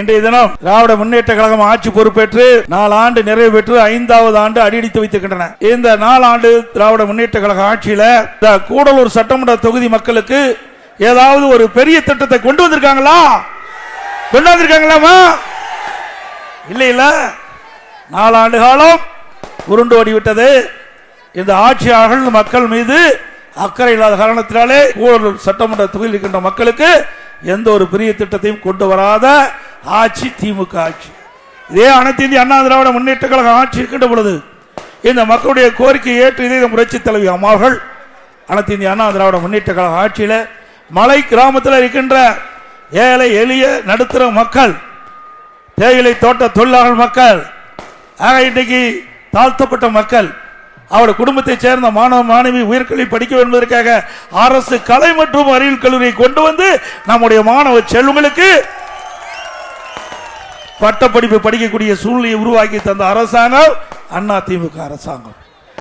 இன்றைய தினம் திராவிட முன்னேற்ற கழகம் ஆட்சி பொறுப்பேற்று 4 ஆண்டு நிறைவு பெற்று 5வது ஆண்டு அடியெடுத்து வைத்திருக்கின்றன. இந்த 4 ஆண்டு திராவிட முன்னேற்ற கழக ஆட்சியில இந்த கூடலூர் சட்டமன்ற தொகுதி மக்களுக்கு ஏதாவது ஒரு பெரிய திட்டத்தை கொண்டு வந்திருக்காங்களா? கொண்டு வந்திருக்காங்களாமா? இல்ல இல்ல. 4 ஆண்டு காலம் உருண்டு ஓடிவிட்டது. இந்த ஆட்சியாளர்கள் மக்கள் மீது அக்கறை இல்லாத காரணத்தினாலே கூடலூர் சட்டமன்ற தொகுதியில் இருக்கின்ற மக்களுக்கு எந்த ஒரு பெரிய திட்டத்தையும் கொண்டு வராத ஆட்சி திமுக ஆட்சி. இதே அனைத்து இந்திய அண்ணா திராவிட முன்னேற்ற கழக ஆட்சி இருக்கின்ற பொழுது இந்த மக்களுடைய கோரிக்கையை ஏற்று இதே புரட்சி தலைவி அம்மார்கள் அனைத்து இந்திய அண்ணா திராவிட முன்னேற்ற கழக ஆட்சியில மலை கிராமத்தில் இருக்கின்ற ஏழை எளிய நடுத்தர மக்கள், தேயிலை தோட்ட தொழிலாளர் மக்கள், இன்றைக்கு தாழ்த்தப்பட்ட மக்கள், அவருடைய குடும்பத்தை சேர்ந்த மாணவ மாணவி உயர்கல்வி படிக்க வேண்டும் என்பதற்காக அரசு கலை மற்றும் அறிவியல் கல்லூரியை கொண்டு வந்து நம்முடைய மாணவ செல்வங்களுக்கு பட்டப்படிப்பு படிக்கக்கூடிய சூழ்நிலையை உருவாக்கி தந்த அரசாங்கம் அண்ணா திமுக அரசாங்கம்.